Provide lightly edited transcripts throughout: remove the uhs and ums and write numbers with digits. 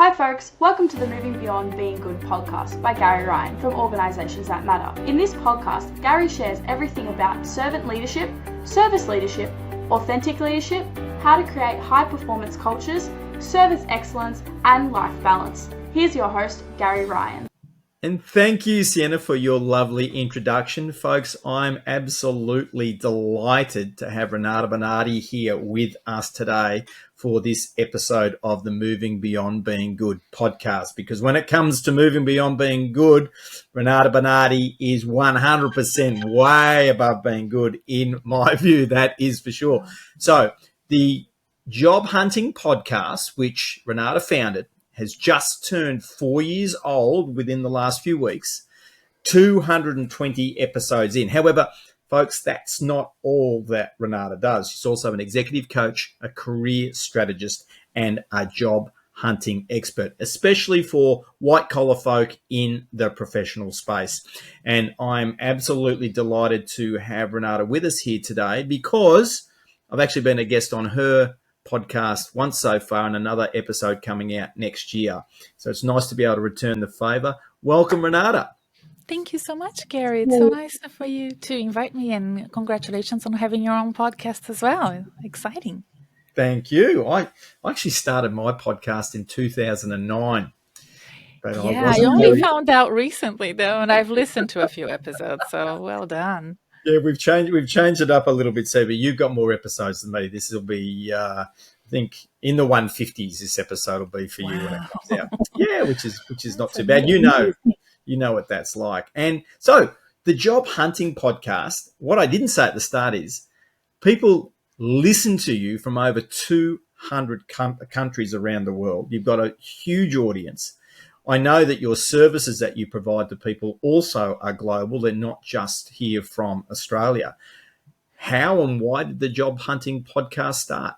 Hi folks, welcome to the Moving Beyond Being Good podcast by Gary Ryan from Organisations That Matter. In this podcast, Gary shares everything about servant leadership, service leadership, authentic leadership, how to create high performance cultures, service excellence, and life balance. Here's your host, Gary Ryan. And thank you, Sienna, for your lovely introduction. Folks, I'm absolutely delighted to have Renata Bernarde here with us today for this episode of the Moving Beyond Being Good podcast. Because when it comes to moving beyond being good, Renata Bernarde is 100% way above being good, in my view, that is for sure. So the Job Hunting podcast, which Renata founded, has just turned 4 years old within the last few weeks, 220 episodes in. However, folks, that's not all that Renata does. She's also an executive coach, a career strategist, and a job hunting expert, especially for white-collar folk in the professional space. And I'm absolutely delighted to have Renata with us here today because I've actually been a guest on her podcast once so far and another episode coming out next year. So it's nice to be able to return the favour. Welcome, Renata. Thank you so much, Gary. It's so nice for you to invite me, and congratulations on having your own podcast as well. Exciting. Thank you. I actually started my podcast in 2009. But I only found out recently, though, and I've listened to a few episodes, so well done. Yeah, we've changed it up a little bit, Seba. You've got more episodes than me. This will be, I think, in the 150s. This episode will be for you when it comes out. Yeah, which is not too bad. You know what that's like. And so the Job Hunting podcast. What I didn't say at the start is people listen to you from over 200 countries around the world. You've got a huge audience. I know that your services that you provide to people also are global. They're not just here from Australia. How and why did the Job Hunting podcast start?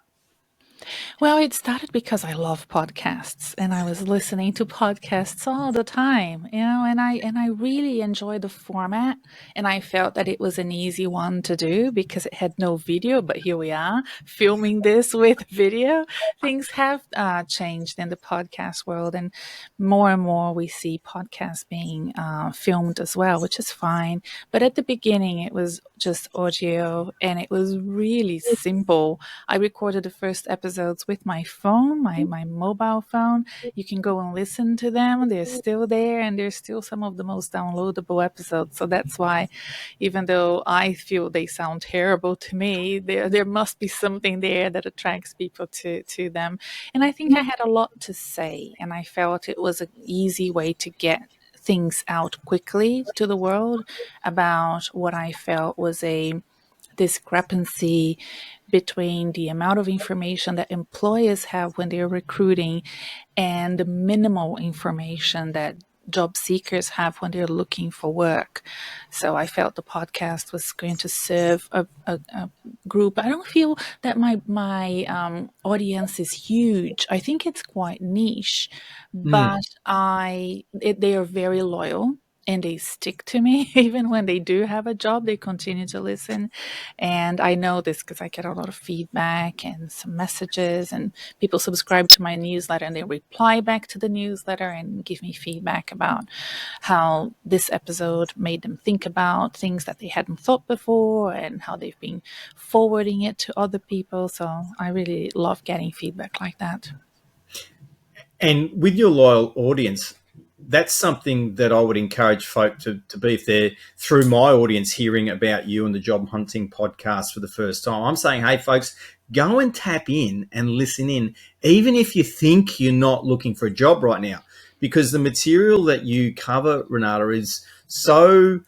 Well, it started because I love podcasts, and I was listening to podcasts all the time, and I really enjoyed the format, and I felt that it was an easy one to do because it had no video, but here we are filming this with video. Things have changed in the podcast world, and more we see podcasts being filmed as well, which is fine. But at the beginning, it was just audio, and it was really simple. I recorded the first episodes with my phone, my mobile phone. You can go and listen to them. They're still there, and they're still some of the most downloadable episodes. So that's why, even though I feel they sound terrible to me, there must be something there that attracts people to them. And I think I had a lot to say, and I felt it was an easy way to get things out quickly to the world about what I felt was a discrepancy between the amount of information that employers have when they're recruiting and the minimal information that job seekers have when they're looking for work. So I felt the podcast was going to serve a group. I don't feel that my audience is huge. I think it's quite niche, but they are very loyal. And they stick to me. Even when they do have a job, they continue to listen. And I know this because I get a lot of feedback and some messages, and people subscribe to my newsletter and they reply back to the newsletter and give me feedback about how this episode made them think about things that they hadn't thought before and how they've been forwarding it to other people. So I really love getting feedback like that. And with your loyal audience, that's something that I would encourage folk to be, if they're through my audience hearing about you and the Job Hunting podcast for the first time. I'm saying, hey, folks, go and tap in and listen in, even if you think you're not looking for a job right now, because the material that you cover, Renata, is so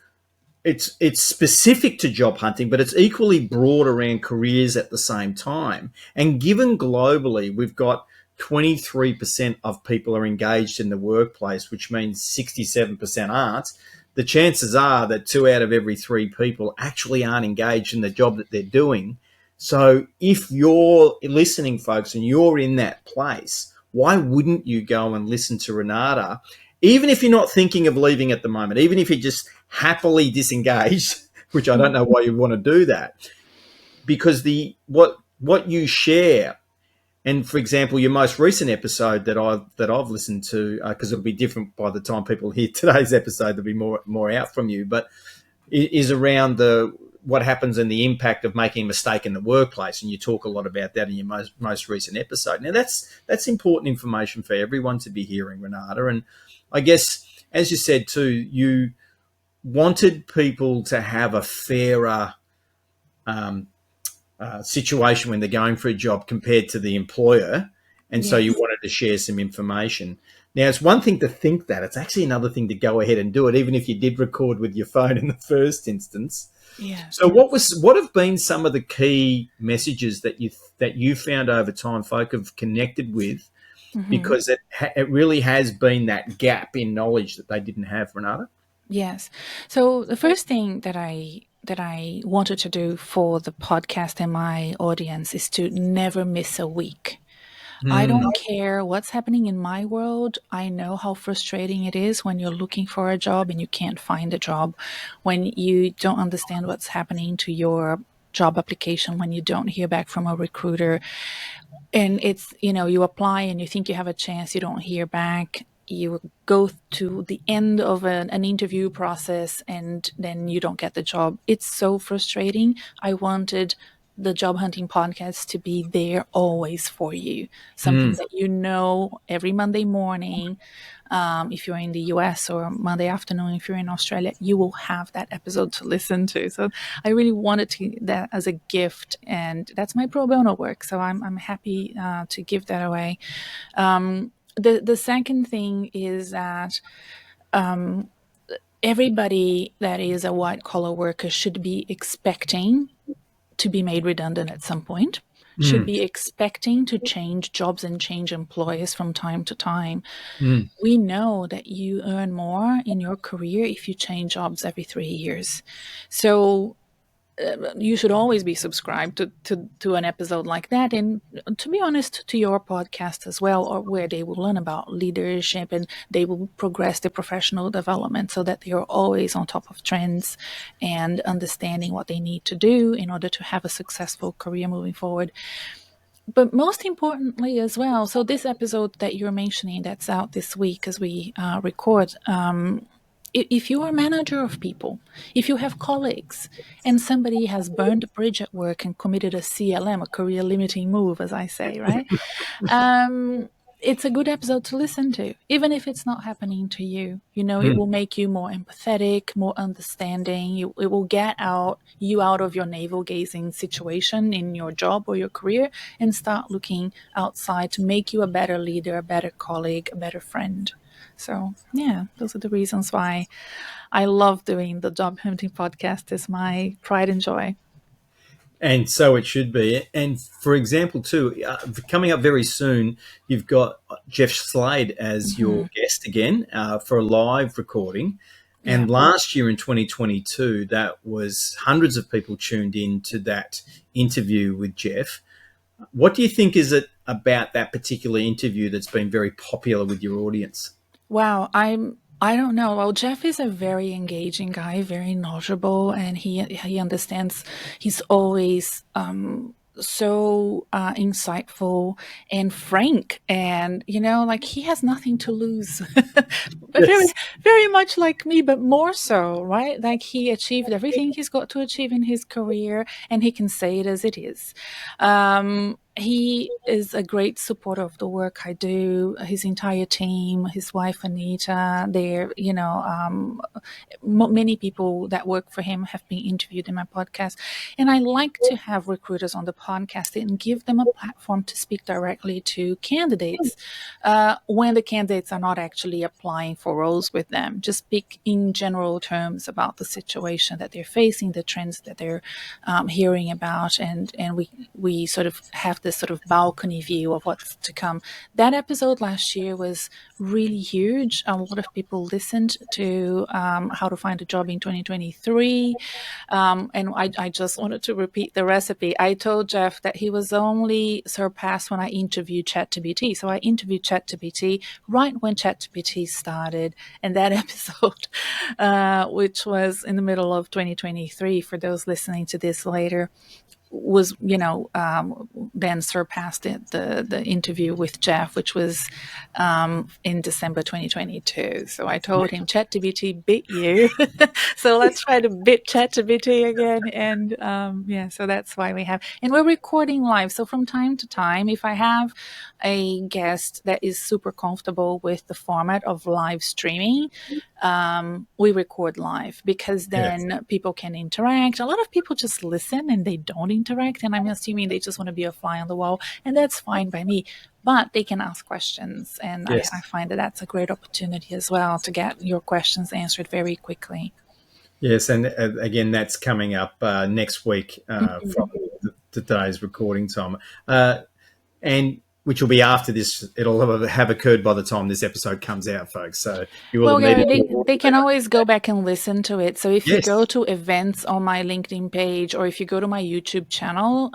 it's specific to job hunting, but it's equally broad around careers at the same time. And given globally, we've got 23% of people are engaged in the workplace, which means 67% aren't. The chances are that 2 out of every 3 people actually aren't engaged in the job that they're doing. So if you're listening, folks, and you're in that place, why wouldn't you go and listen to Renata, even if you're not thinking of leaving at the moment, even if you're just happily disengaged, which I don't know why you want to do that, because what you share And for example, your most recent episode that I've listened to, because it'll be different by the time people hear today's episode, there'll be more out from you, but is around what happens and the impact of making a mistake in the workplace, and you talk a lot about that in your most recent episode. Now that's important information for everyone to be hearing, Renata. And I guess, as you said too, you wanted people to have a fairer situation when they're going for a job compared to the employer, and so you Yes. wanted to share some information. Now, it's one thing to think that; it's actually another thing to go ahead and do it, even if you did record with your phone in the first instance. Yes. So, what have been some of the key messages that you found over time folk have connected with, Hmm. because it really has been that gap in knowledge that they didn't have, Renata? Yes. So the first thing that I wanted to do for the podcast and my audience is to never miss a week. I Mm, don't care what's happening in my world. I know how frustrating it is when you're looking for a job and you can't find a job, when you don't understand what's happening to your job application, when you don't hear back from a recruiter. And it's, you apply and you think you have a chance, you don't hear back. You go to the end of an interview process and then you don't get the job. It's so frustrating. I wanted the job hunting podcast to be there always for you, something mm. that every Monday morning. If you're in the US, or Monday afternoon if you're in Australia, you will have that episode to listen to. So I really wanted that as a gift, and that's my pro bono work. So I'm happy to give that away. The second thing is that everybody that is a white collar worker should be expecting to be made redundant at some point, should Mm, be expecting to change jobs and change employers from time to time. mm. We know that you earn more in your career if you change jobs every 3 years. So you should always be subscribed to an episode like that. And to be honest, to your podcast as well, or where they will learn about leadership and they will progress their professional development so that they are always on top of trends and understanding what they need to do in order to have a successful career moving forward. But most importantly as well, so this episode that you're mentioning that's out this week as we record, if you are a manager of people, if you have colleagues, and somebody has burned a bridge at work and committed a CLM, a career limiting move, as I say, right? Um, it's a good episode to listen to, even if it's not happening to you. It Mm. will make you more empathetic, more understanding. It will get you out of your navel gazing situation in your job or your career and start looking outside to make you a better leader, a better colleague, a better friend. So, yeah, those are the reasons why I love doing the job hunting podcast. Is my pride and joy. And so it should be. And for example, too, coming up very soon, you've got Jeff Slade as your Hmm. guest again for a live recording. Yeah. And last year in 2022, that was hundreds of people tuned in to that interview with Jeff. What do you think is it about that particular interview that's been very popular with your audience? Wow, I don't know. Well, Jeff is a very engaging guy, very knowledgeable, and he understands. He's always so insightful and frank, and like he has nothing to lose. But very Yes. very much like me, but more so, right? Like he achieved everything he's got to achieve in his career, and he can say it as it is. He is a great supporter of the work I do. His entire team, his wife Anita, many people that work for him have been interviewed in my podcast. And I like to have recruiters on the podcast and give them a platform to speak directly to candidates when the candidates are not actually applying for roles with them. Just speak in general terms about the situation that they're facing, the trends that they're hearing about, and we sort of have this sort of balcony view of what's to come. That episode last year was really huge. A lot of people listened to how to find a job in 2023. And I just wanted to repeat the recipe. I told Jeff that he was only surpassed when I interviewed ChatGPT. So I interviewed ChatGPT right when ChatGPT started. And that episode, which was in the middle of 2023, for those listening to this later, was, then surpassed the interview with Jeff, which was in December 2022. So I told him, ChatGPT beat you. So let's try to beat ChatGPT again. And so that's why we have, and we're recording live. So from time to time, if I have a guest that is super comfortable with the format of live streaming, we record live, because Yes. then people can interact. A lot of people just listen and they don't interact, and I'm assuming they just want to be a fly on the wall, and that's fine by me. But they can ask questions, and Yes. I find that that's a great opportunity as well to get your questions answered very quickly. Yes, and again, that's coming up next week from today's recording time, and which will be after this. It'll have occurred by the time this episode comes out, folks. So you will Well, have Gary, needed. they can always go back and listen to it. So if you Yes. go to events on my LinkedIn page, or if you go to my YouTube channel,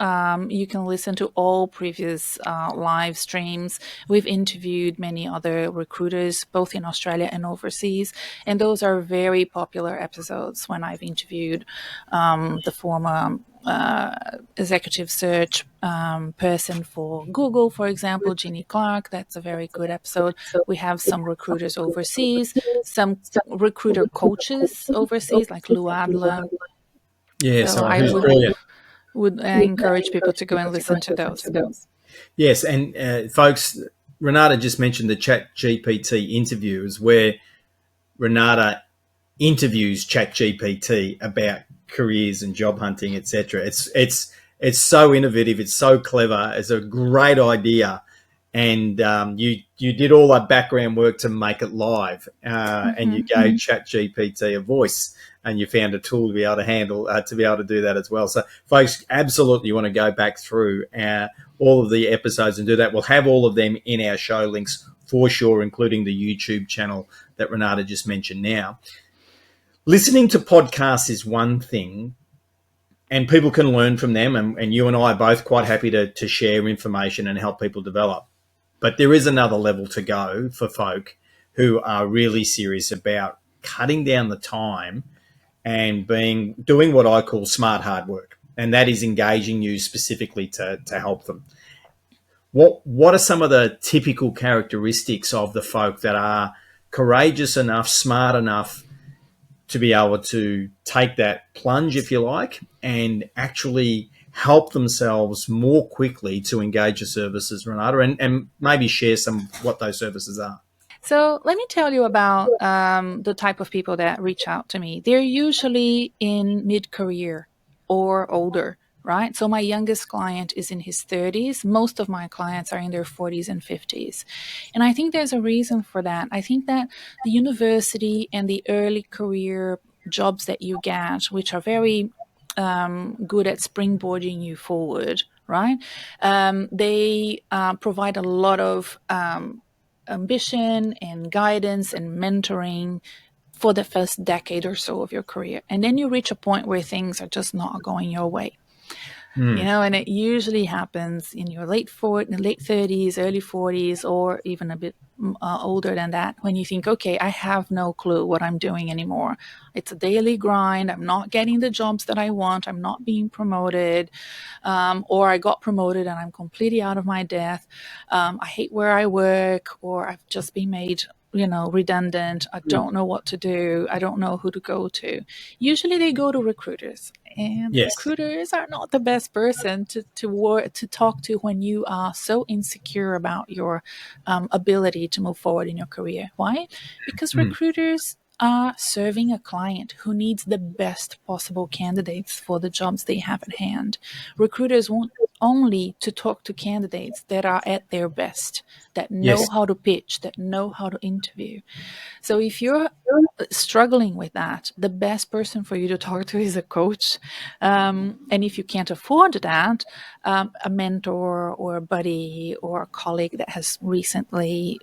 you can listen to all previous live streams. We've interviewed many other recruiters, both in Australia and overseas. And those are very popular episodes when I've interviewed the former executive search person for Google, for example, Jeannie Clark. That's a very good episode. We have some recruiters overseas, some recruiter coaches overseas, like Lou Adler. Yeah. So So I who's brilliant? would encourage people to go and listen to those. Yes, and folks, Renata just mentioned the Chat GPT interviews where Renata interviews ChatGPT about careers and job hunting, etc. It's so innovative. It's so clever. It's a great idea, and you did all that background work to make it live, and you gave ChatGPT a voice, and you found a tool to be able to handle to be able to do that as well. So, folks, absolutely, you want to go back through all of the episodes and do that. We'll have all of them in our show links for sure, including the YouTube channel that Renata just mentioned now. Listening to podcasts is one thing, and people can learn from them, and you and I are both quite happy to share information and help people develop. But there is another level to go for folk who are really serious about cutting down the time and doing what I call smart hard work, and that is engaging you specifically to help them. What are some of the typical characteristics of the folk that are courageous enough, smart enough to be able to take that plunge, if you like, and actually help themselves more quickly to engage your services, Renata, and maybe share some what those services are? So let me tell you about the type of people that reach out to me. They're usually in mid-career or older, right? So my youngest client is in his 30s. Most of my clients are in their 40s and 50s. And I think there's a reason for that. I think that the university and the early career jobs that you get, which are very good at springboarding you forward, right? They provide a lot of ambition and guidance and mentoring for the first decade or so of your career. And then you reach a point where things are just not going your way. And it usually happens in your late 30s, early 40s, or even a bit older than that, when you think, okay, I have no clue what I'm doing anymore. It's a daily grind. I'm not getting the jobs that I want. I'm not being promoted, or I got promoted and I'm completely out of my depth. I hate where I work, or I've just been made redundant. I don't know what to do. I don't know who to go to. Usually they go to recruiters, and Yes. recruiters are not the best person to talk to when you are so insecure about your ability to move forward in your career. Why? Because recruiters are serving a client who needs the best possible candidates for the jobs they have at hand. Recruiters want only to talk to candidates that are at their best, that know Yes. how to pitch, that know how to interview. So if you're struggling with that, the best person for you to talk to is a coach. And if you can't afford that, a mentor or a buddy or a colleague that has recently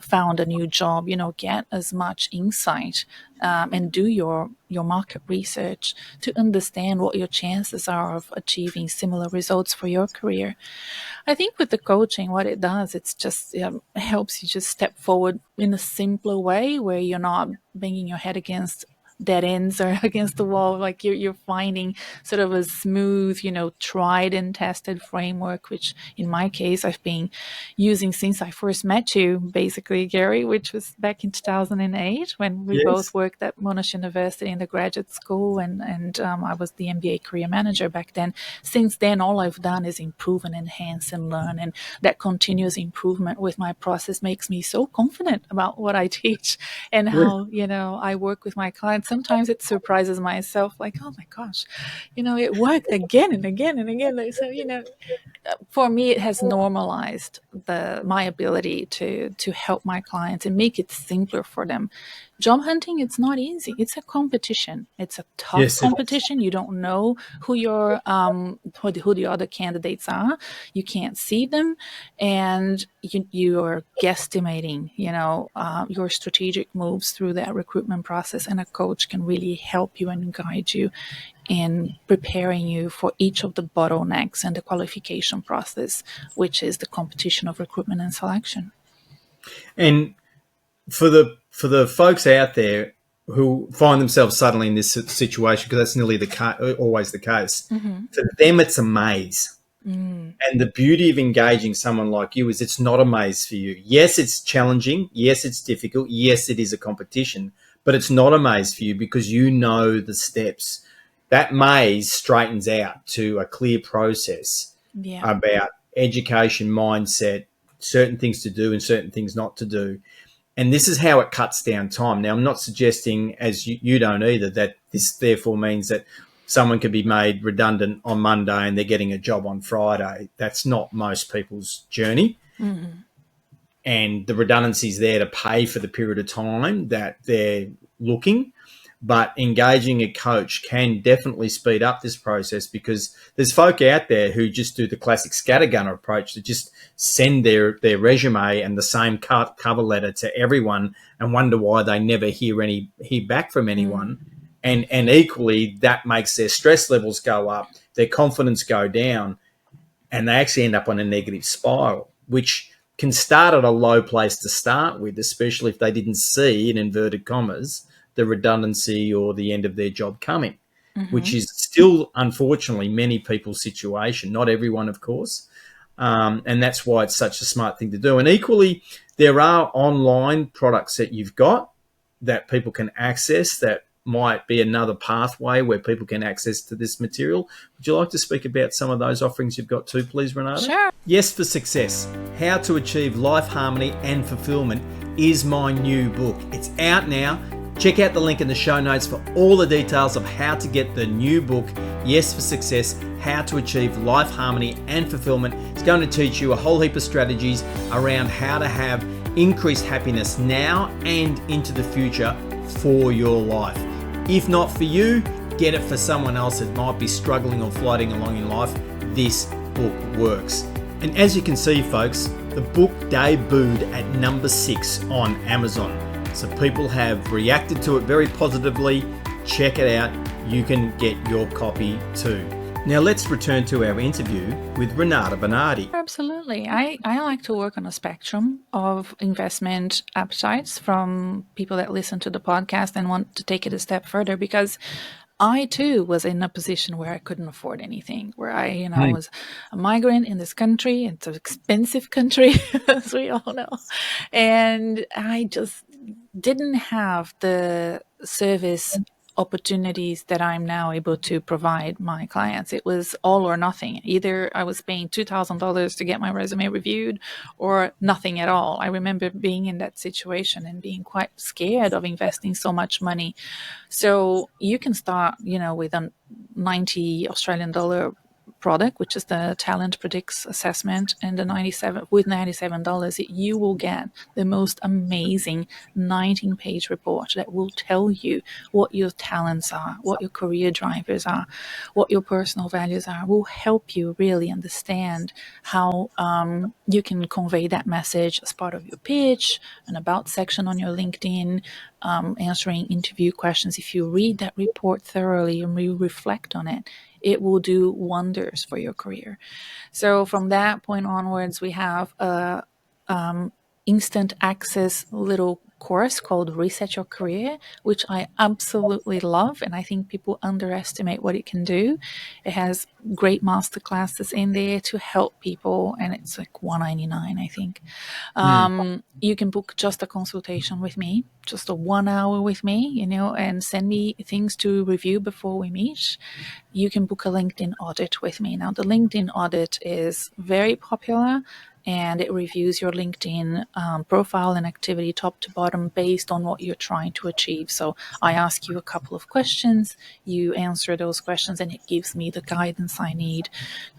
found a new job, get as much insight and do your market research to understand what your chances are of achieving similar results for your career. I think with the coaching, what it does, it's just helps you just step forward in a simpler way, where you're not banging your head against dead ends or against the wall. Like you're finding sort of a smooth, tried and tested framework, which in my case I've been using since I first met you, basically, Gary, which was back in 2008 when we both Yes. worked at Monash University in the graduate school, and I was the MBA career manager back then. Since then, all I've done is improve and enhance and learn, and that continuous improvement with my process makes me so confident about what I teach and how I work with my clients. Sometimes it surprises myself, like, oh my gosh, it worked again and again and again. So for me, it has normalized my ability to help my clients and make it simpler for them. Job hunting, it's not easy. It's a competition. It's a tough Yes. competition. You don't know who who the other candidates are. You can't see them, and you are guesstimating. Your strategic moves through that recruitment process, and a coach can really help you and guide you in preparing you for each of the bottlenecks and the qualification process, which is the competition of recruitment and selection. And for the folks out there who find themselves suddenly in this situation, because that's nearly always the case, for them it's a maze. And the beauty of engaging someone like you is it's not a maze for you. Yes, it's challenging. Yes, it's difficult. Yes, it is a competition, but it's not a maze for you because you know the steps. That maze straightens out to a clear process about education, mindset, certain things to do and certain things not to do. And this is how it cuts down time. Now, I'm not suggesting, as you don't either, that this therefore means that someone could be made redundant on Monday and they're getting a job on Friday. That's not most people's journey. And the redundancy is there to pay for the period of time that they're looking. But engaging a coach can definitely speed up this process because there's folk out there who just do the classic scattergunner approach to just send their resume and the same cover letter to everyone and wonder why they never hear back from anyone. And equally, that makes their stress levels go up, their confidence go down, and they actually end up on a negative spiral, which can start at a low place to start with, especially if they didn't see, in inverted commas, the redundancy or the end of their job coming, which is still, unfortunately, many people's situation. Not everyone, of course. And that's why it's such a smart thing to do. And equally, there are online products that you've got that people can access that might be another pathway where people can access to this material. Would you like to speak about some of those offerings you've got too, please, Renata? Sure. Yes for Success, How to Achieve Life Harmony and Fulfillment is my new book. It's out now. Check out the link in the show notes for all the details of how to get the new book, Yes for Success, How to Achieve Life Harmony and Fulfillment. It's going to teach you a whole heap of strategies around how to have increased happiness now and into the future for your life. If not for you, get it for someone else that might be struggling or floating along in life. This book works. And as you can see, folks, the book debuted at number 6 on Amazon. So people have reacted to it very positively. Check it out. You can get your copy too. Now let's return to our interview with Renata Bernarde. Absolutely. I like to work on a spectrum of investment appetites from people that listen to the podcast and want to take it a step further, because I too was in a position where I couldn't afford anything, where I, was a migrant in this country. It's an expensive country, as we all know. And I just didn't have the service opportunities that I'm now able to provide my clients. It was all or nothing. Either I was paying $2,000 to get my resume reviewed or nothing at all. I remember being in that situation and being quite scared of investing so much money. So you can start, with a 90 Australian dollar product, which is the Talent Predicts assessment, and the $97, you will get the most amazing 19-page report that will tell you what your talents are, what your career drivers are, what your personal values are. Will help you really understand how you can convey that message as part of your pitch, an about section on your LinkedIn, answering interview questions. If you read that report thoroughly and you reflect on it, it will do wonders for your career. So from that point onwards, we have a instant access little course called Reset Your Career, which I absolutely love, and I think people underestimate what it can do. It has great masterclasses in there to help people, and it's like $199, I think. You can book just a consultation with me, just a 1 hour with me, and send me things to review before we meet. You can book a LinkedIn audit with me. Now, the LinkedIn audit is very popular, and it reviews your LinkedIn profile and activity top to bottom based on what you're trying to achieve. So I ask you a couple of questions, you answer those questions, and it gives me the guidance I need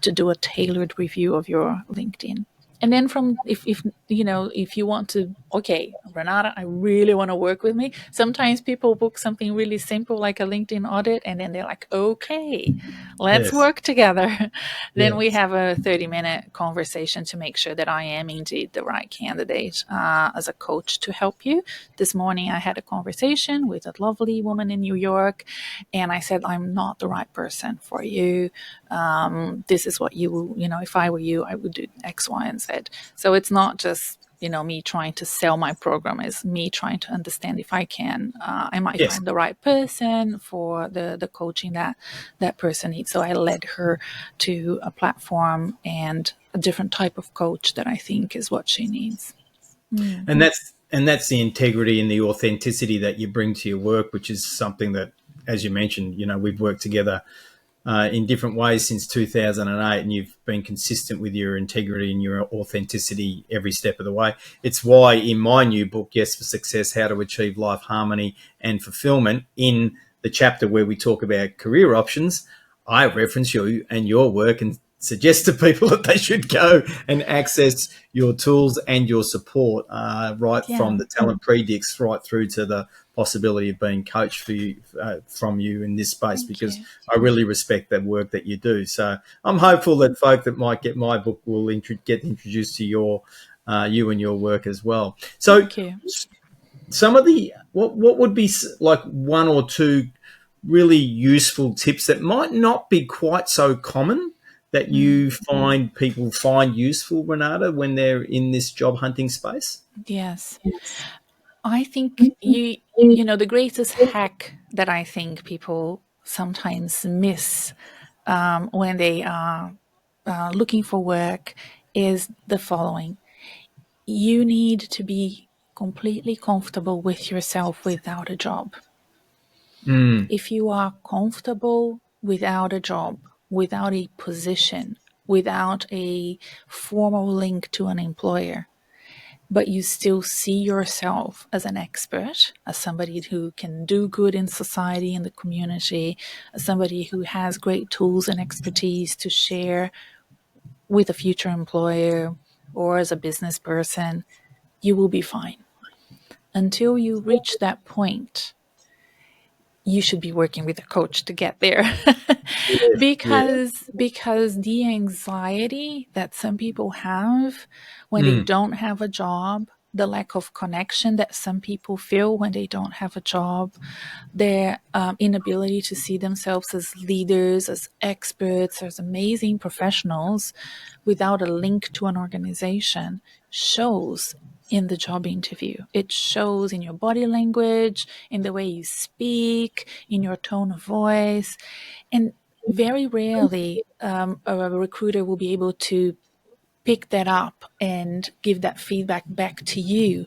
to do a tailored review of your LinkedIn. And then if you want to, okay, Renata, I really want to work with me. Sometimes people book something really simple like a LinkedIn audit, and then they're like, okay, let's Yes. work together. Then we Yes. have a 30-minute conversation to make sure that I am indeed the right candidate as a coach to help you. This morning I had a conversation with a lovely woman in New York, and I said, I'm not the right person for you. This is what if I were you, I would do X, Y, and Z. So it's not just me trying to sell my program, is me trying to understand if I might Yes. find the right person for the coaching that person needs. So I led her to a platform and a different type of coach that I think is what she needs. And that's the integrity and the authenticity that you bring to your work, which is something that, as you mentioned, we've worked together in different ways since 2008, and you've been consistent with your integrity and your authenticity every step of the way. It's why in my new book, Yes for Success, How to Achieve Life Harmony and Fulfillment, in the chapter where we talk about career options, I reference you and your work and suggest to people that they should go and access your tools and your support right from the talent predicts right through to the possibility of being coached for you, from you in this space, because I really respect that work that you do. So I'm hopeful that folk that might get my book will get introduced to you and your work as well. So some of the what would be like one or two really useful tips that might not be quite so common that you find people find useful, Renata, when they're in this job hunting space? Yes. I think the greatest hack that I think people sometimes miss when they are looking for work is the following. You need to be completely comfortable with yourself without a job. If you are comfortable without a job, without a position, without a formal link to an employer, but you still see yourself as an expert, as somebody who can do good in society, in the community, as somebody who has great tools and expertise to share with a future employer or as a business person, you will be fine. Until you reach that point, you should be working with a coach to get there. because the anxiety that some people have when they don't have a job, the lack of connection that some people feel when they don't have a job, their inability to see themselves as leaders, as experts, as amazing professionals without a link to an organization shows in the job interview. It shows in your body language, in the way you speak, in your tone of voice. And very rarely a recruiter will be able to pick that up and give that feedback back to you.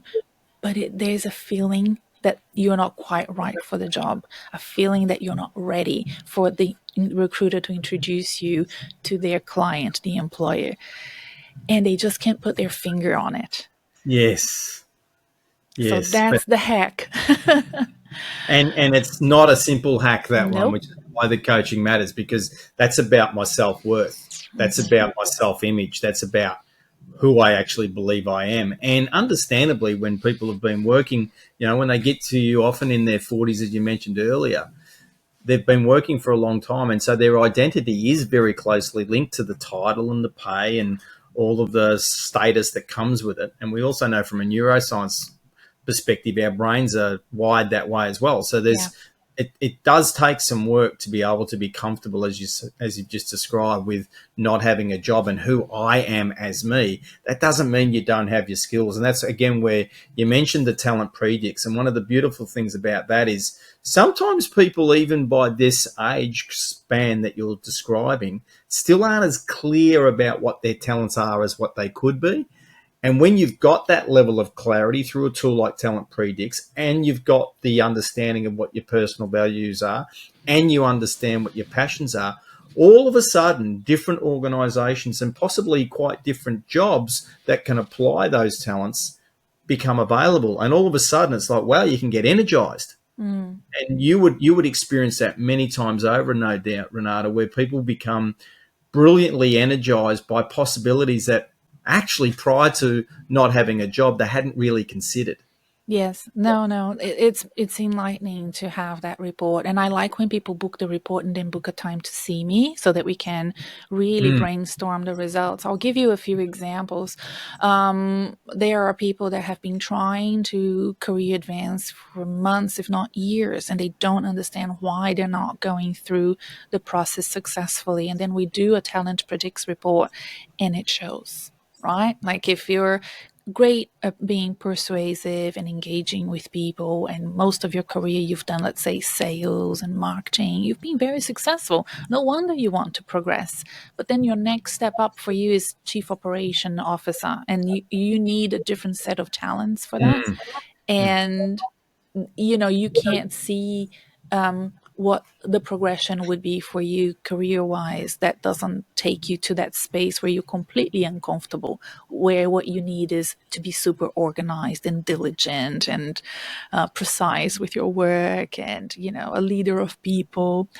But there's a feeling that you're not quite right for the job, a feeling that you're not ready for the recruiter to introduce you to their client, the employer. And they just can't put their finger on it. Yes. So that's the hack. And it's not a simple hack, that one, Nope. which is why the coaching matters, because that's about my self-worth. That's about my self-image. That's about who I actually believe I am. And understandably, when people have been working, when they get to you often in their 40s, as you mentioned earlier, they've been working for a long time. And so their identity is very closely linked to the title and the pay and all of the status that comes with it. And we also know from a neuroscience perspective, our brains are wired that way as well. So there's it does take some work to be able to be comfortable, as you've just described, with not having a job and who I am as me. That doesn't mean you don't have your skills. And that's, again, where you mentioned the talent predicts. And one of the beautiful things about that is sometimes people, even by this age span that you're describing, still aren't as clear about what their talents are as what they could be. And when you've got that level of clarity through a tool like Talent Predicts, and you've got the understanding of what your personal values are, and you understand what your passions are, all of a sudden, different organizations and possibly quite different jobs that can apply those talents become available. And all of a sudden, it's like, wow, you can get energized. Mm. And you would experience that many times over, no doubt, Renata, where people become brilliantly energized by possibilities that actually, prior to not having a job, they hadn't really considered. Yes, no, it's enlightening to have that report, and I like when people book the report and then book a time to see me so that we can really brainstorm the results. I'll give you a few examples. There are people that have been trying to career advance for months, if not years, and they don't understand why they're not going through the process successfully. And then we do a talent predicts report, and it shows. Right? Like if you're great at being persuasive and engaging with people, and most of your career you've done, let's say, sales and marketing, you've been very successful. No wonder you want to progress. But then your next step up for you is chief operation officer, and you need a different set of talents for that. And you can't see what the progression would be for you career wise. That doesn't take you to that space where you're completely uncomfortable, where what you need is to be super organized and diligent and precise with your work, and a leader of people.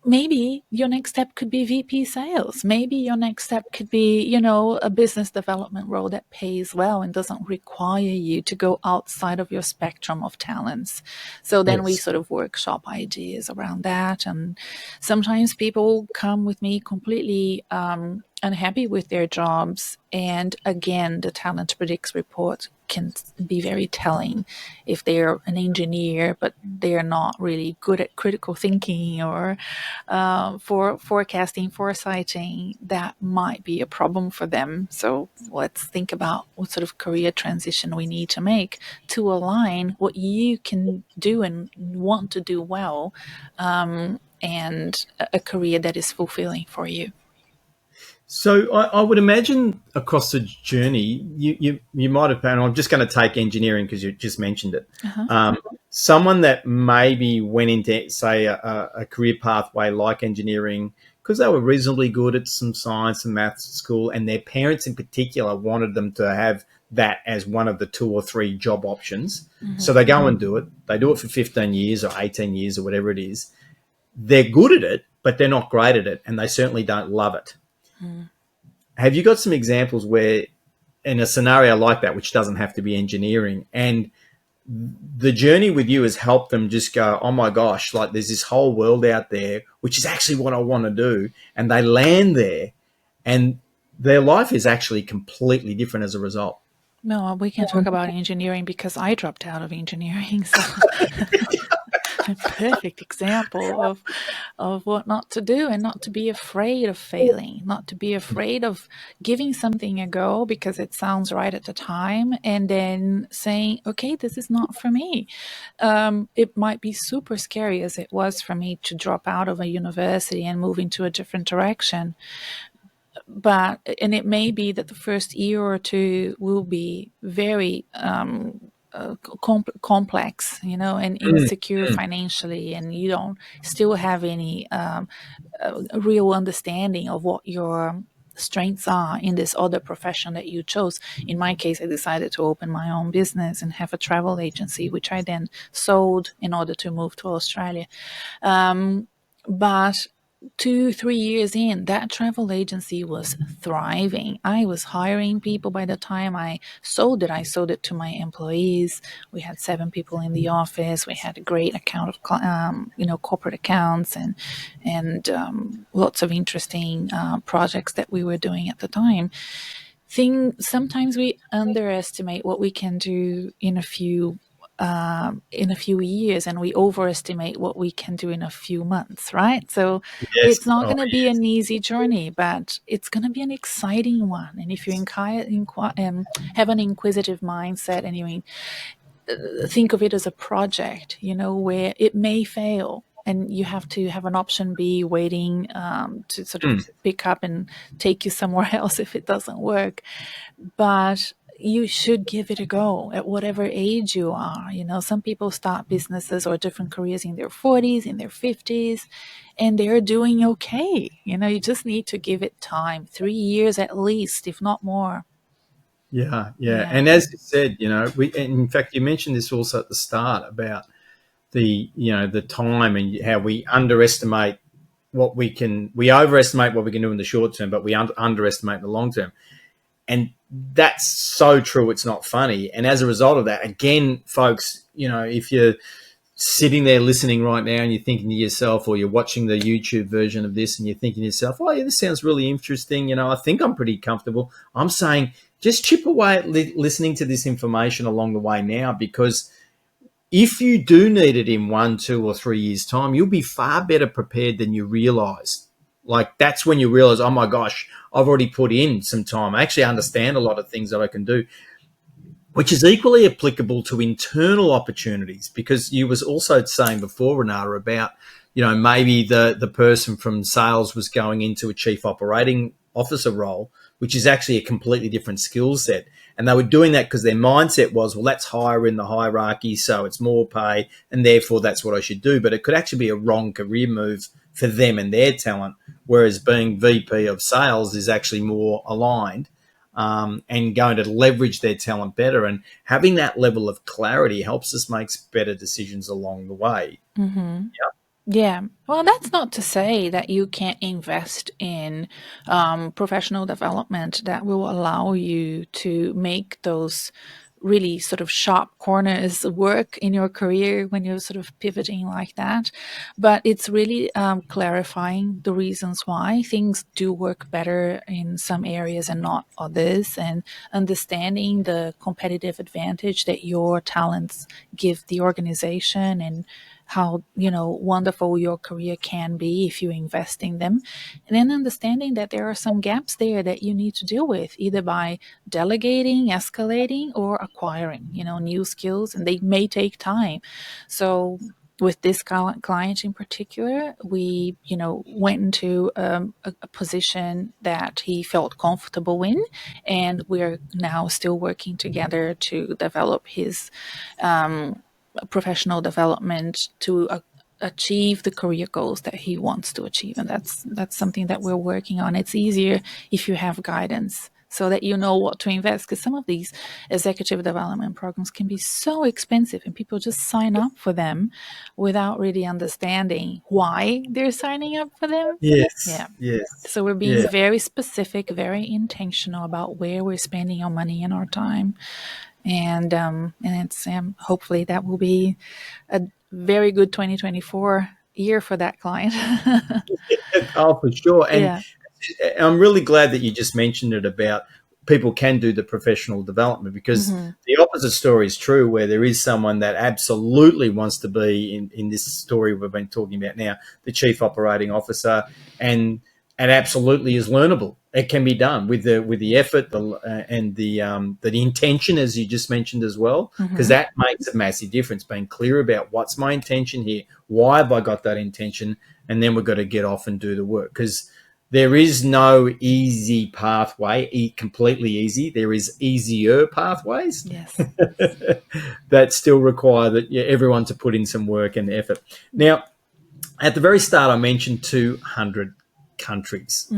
Maybe your next step could be VP sales. Maybe your next step could be, a business development role that pays well and doesn't require you to go outside of your spectrum of talents. So then we Yes. sort of workshop ideas around that. And sometimes people come with me completely unhappy with their jobs. And again, the Talent Predicts report can be very telling. If they're an engineer, but they're not really good at critical thinking or for forecasting, foresighting, that might be a problem for them. So let's think about what sort of career transition we need to make to align what you can do and want to do well, and a career that is fulfilling for you. So I would imagine across the journey, you might have found. I'm just going to take engineering because you just mentioned it. Uh-huh. Someone that maybe went into, say, a career pathway like engineering because they were reasonably good at some science and maths at school, and their parents in particular wanted them to have that as one of the 2 or 3 job options. So they go and do it. They do it for 15 years or 18 years or whatever it is. They're good at it, but they're not great at it, and they certainly don't love it. Have you got some examples where, in a scenario like that, which doesn't have to be engineering, and the journey with you has helped them just go, oh my gosh, like there's this whole world out there, which is actually what I want to do. And they land there and their life is actually completely different as a result. No, we can talk about engineering because I dropped out of engineering. So a perfect example of what not to do, and not to be afraid of failing, not to be afraid of giving something a go because it sounds right at the time, and then saying, okay, this is not for me. It might be super scary, as it was for me, to drop out of a university and move into a different direction. And it may be that the first year or two will be very complex, and insecure financially, and you don't still have any real understanding of what your strengths are in this other profession that you chose. In my case, I decided to open my own business and have a travel agency, which I then sold in order to move to Australia. But 2-3 years in, that travel agency was thriving. I was hiring people by the time I sold it. I sold it to my employees. We had 7 people in the office. We had a great account of corporate accounts and lots of interesting projects that we were doing at the time. Sometimes we underestimate what we can do in a few in a few years, and we overestimate what we can do in a few months, right? So Yes. it's not Oh, going to be an easy journey, but it's going to be an exciting one. And if you have an inquisitive mindset, and you think of it as a project, where it may fail, and you have to have an option B waiting, to sort of pick up and take you somewhere else if it doesn't work. But you should give it a go at whatever age you are. Some people start businesses or different careers in their 40s, in their 50s, and they're doing okay. You just need to give it time, 3 years at least, if not more. yeah, yeah. Yeah. And as you said, in fact, you mentioned this also at the start about the time and how we underestimate we overestimate what we can do in the short term, but we underestimate the long term. And that's so true. It's not funny. And as a result of that, again, folks, if you're sitting there listening right now and you're thinking to yourself, or you're watching the YouTube version of this and you're thinking to yourself, oh, yeah, this sounds really interesting. I think I'm pretty comfortable. I'm saying just chip away at listening to this information along the way now, because if you do need it in 1, 2, or 3 years' time, you'll be far better prepared than you realize. Like, that's when you realize, oh my gosh, I've already put in some time. I actually understand a lot of things that I can do, which is equally applicable to internal opportunities, because you was also saying before, Renata, about, maybe the person from sales was going into a chief operating officer role, which is actually a completely different skill set. And they were doing that because their mindset was, well, that's higher in the hierarchy, so it's more pay, and therefore that's what I should do. But it could actually be a wrong career move for them and their talent, whereas being VP of sales is actually more aligned, and going to leverage their talent better. And having that level of clarity helps us make better decisions along the way. Mm-hmm. Yeah. Yeah. Well, that's not to say that you can't invest in professional development that will allow you to make those really sort of sharp corners work in your career when you're sort of pivoting like that. But it's really clarifying the reasons why things do work better in some areas and not others, and understanding the competitive advantage that your talents give the organization, and how wonderful your career can be if you invest in them, and then understanding that there are some gaps there that you need to deal with, either by delegating, escalating, or acquiring new skills, and they may take time. So with this client in particular, we went into a position that he felt comfortable in, and we're now still working together to develop his professional development to achieve the career goals that he wants to achieve. And that's something that we're working on. It's easier if you have guidance, so that you know what to invest, because some of these executive development programs can be so expensive, and people just sign up for them without really understanding why they're signing up for them. Yes. Yeah. Yes. So we're being very specific, very intentional about where we're spending our money and our time. And it's hopefully that will be a very good 2024 year for that client. Oh, for sure. And Yeah. I'm really glad that you just mentioned it about people can do the professional development, because the opposite story is true, where there is someone that absolutely wants to be in this story we've been talking about now, the chief operating officer, and absolutely is learnable. It can be done with the effort, and the intention, as you just mentioned as well, because that makes a massive difference. Being clear about what's my intention here, why have I got that intention, and then we've got to get off and do the work, because there is no easy pathway, completely easy. There is easier pathways Yes. that still require everyone to put in some work and effort. Now, at the very start, I mentioned 200 countries.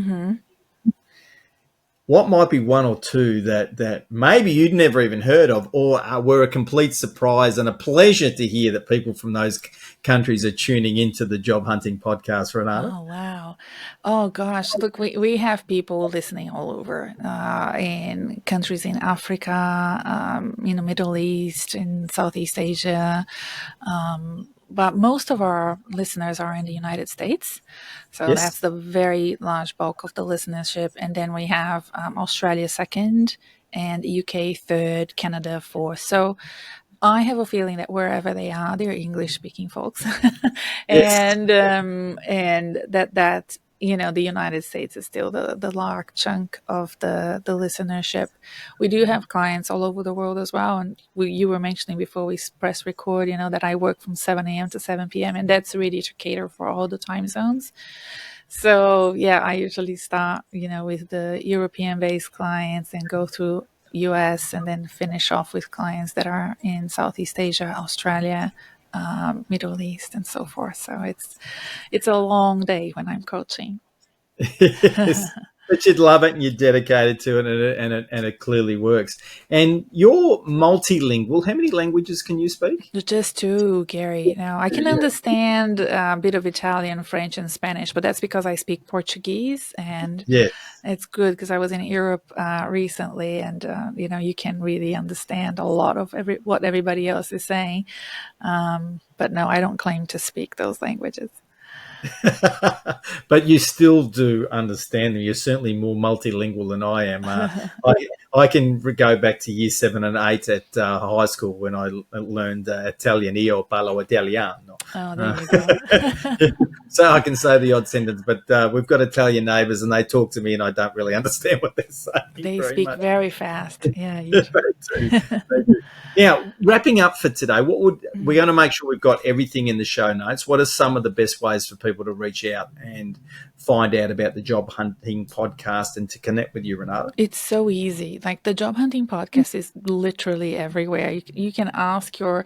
What might be one or two that maybe you'd never even heard of, or were a complete surprise and a pleasure to hear that people from those countries are tuning into the Job Hunting Podcast, Renata? Oh, wow. Oh, gosh. Look, we have people listening all over, in countries in Africa, in the Middle East, in Southeast Asia. But most of our listeners are in the United States. So that's Yes. the very large bulk of the listenership. And then we have Australia second, and UK third, Canada fourth. So I have a feeling that wherever they are, they're English-speaking folks, Yes. and that the United States is still the large chunk of the listenership. We do have clients all over the world as well, and you were mentioning before we press record, that I work from 7 a.m. to 7 p.m. and that's really to cater for all the time zones. So yeah, I usually start with the European-based clients and go through US and then finish off with clients that are in Southeast Asia, Australia, Middle East, and so forth. So it's a long day when I'm coaching. Yes. But you'd love it and you're dedicated to it, and it clearly works. And you're multilingual. How many languages can you speak? Just two, Gary. Now, I can understand a bit of Italian, French, and Spanish, but that's because I speak Portuguese, and Yes. it's good because I was in Europe recently, and you can really understand a lot of what everybody else is saying. But no, I don't claim to speak those languages. But you still do understand them. You're certainly more multilingual than I am. I can go back to year 7 and 8 at high school when I learned Italian. Io parlo italiano. Oh, there you go. So I can say the odd sentence, but we've got Italian neighbours and they talk to me and I don't really understand what they're saying. They very speak much. very fast. Yeah, They do. They do. Now, wrapping up for today, we're going to make sure we've got everything in the show notes. What are some of the best ways for people to reach out and find out about the Job Hunting Podcast and to connect with you, Renata? It's so easy. Like the Job Hunting Podcast is literally everywhere. You can ask your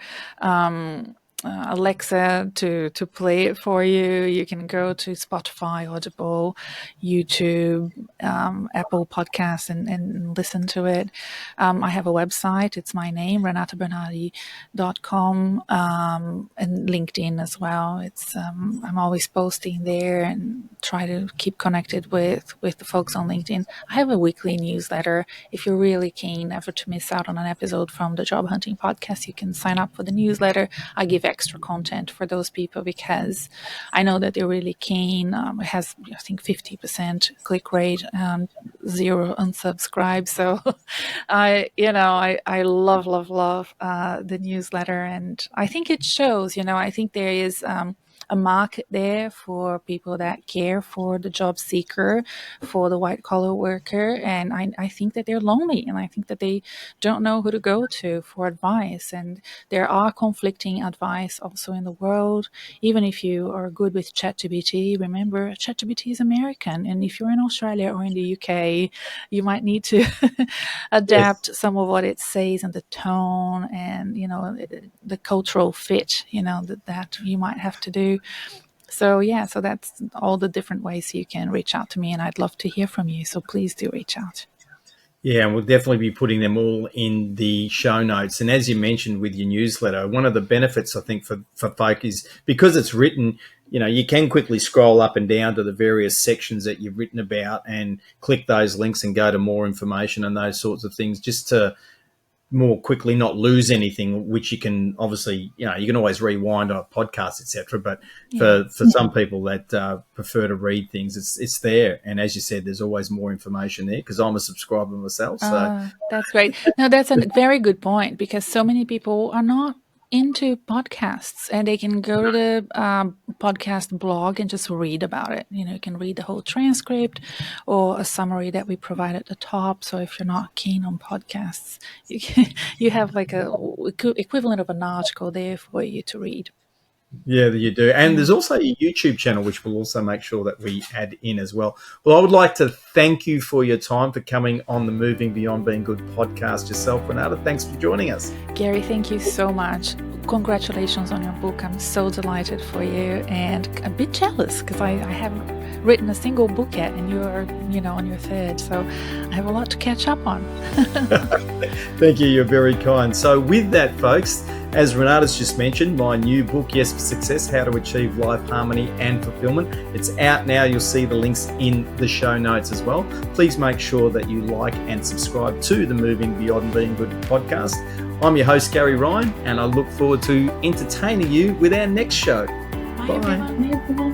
Alexa to play it for you. You can go to Spotify, Audible, YouTube, Apple Podcasts and listen to it. I have a website. It's my name, renatabernarde.com, and LinkedIn as well. It's I'm always posting there and try to keep connected with the folks on LinkedIn. I have a weekly newsletter. If you're really keen never to miss out on an episode from the Job Hunting Podcast, you can sign up for the newsletter. I give extra content for those people because I know that they're really keen. It has, I think, 50% click rate and 0 unsubscribe. So I love the newsletter, and I think it shows. I think there is a market there for people that care for the job seeker, for the white collar worker. And I think that they're lonely, and I think that they don't know who to go to for advice. And there are conflicting advice also in the world. Even if you are good with ChatGPT, remember ChatGPT is American. And if you're in Australia or in the UK, you might need to adapt some of what it says and the tone and, the cultural fit, that you might have to do. So that's all the different ways you can reach out to me, and I'd love to hear from you. So please do reach out. Yeah, and we'll definitely be putting them all in the show notes. And as you mentioned with your newsletter, one of the benefits I think for folk is because it's written, you can quickly scroll up and down to the various sections that you've written about and click those links and go to more information and those sorts of things, just to more quickly not lose anything, which you can obviously, you can always rewind on a podcast, etc. But for some people that prefer to read things, it's there. And as you said, there's always more information there because I'm a subscriber myself. So that's great. No, that's a very good point, because so many people are not into podcasts, and they can go to the podcast blog and just read about it. You can read the whole transcript or a summary that we provide at the top. So if you're not keen on podcasts, you have like a equivalent of an article there for you to read. Yeah, you do. And there's also a YouTube channel, which we'll also make sure that we add in as well. Well, I would like to thank you for your time, for coming on the Moving Beyond Being Good podcast yourself, Renata. Thanks for joining us. Gary, thank you so much. Congratulations on your book. I'm so delighted for you and a bit jealous because I haven't written a single book yet, and you're, on your third. So I have a lot to catch up on. Thank you. You're very kind. So with that, folks, as Renata's just mentioned, my new book, Yes for Success, How to Achieve Life Harmony and Fulfillment. It's out now. You'll see the links in the show notes as well. Please make sure that you like and subscribe to the Moving Beyond Being Good podcast. I'm your host, Gary Ryan, and I look forward to entertaining you with our next show. Bye.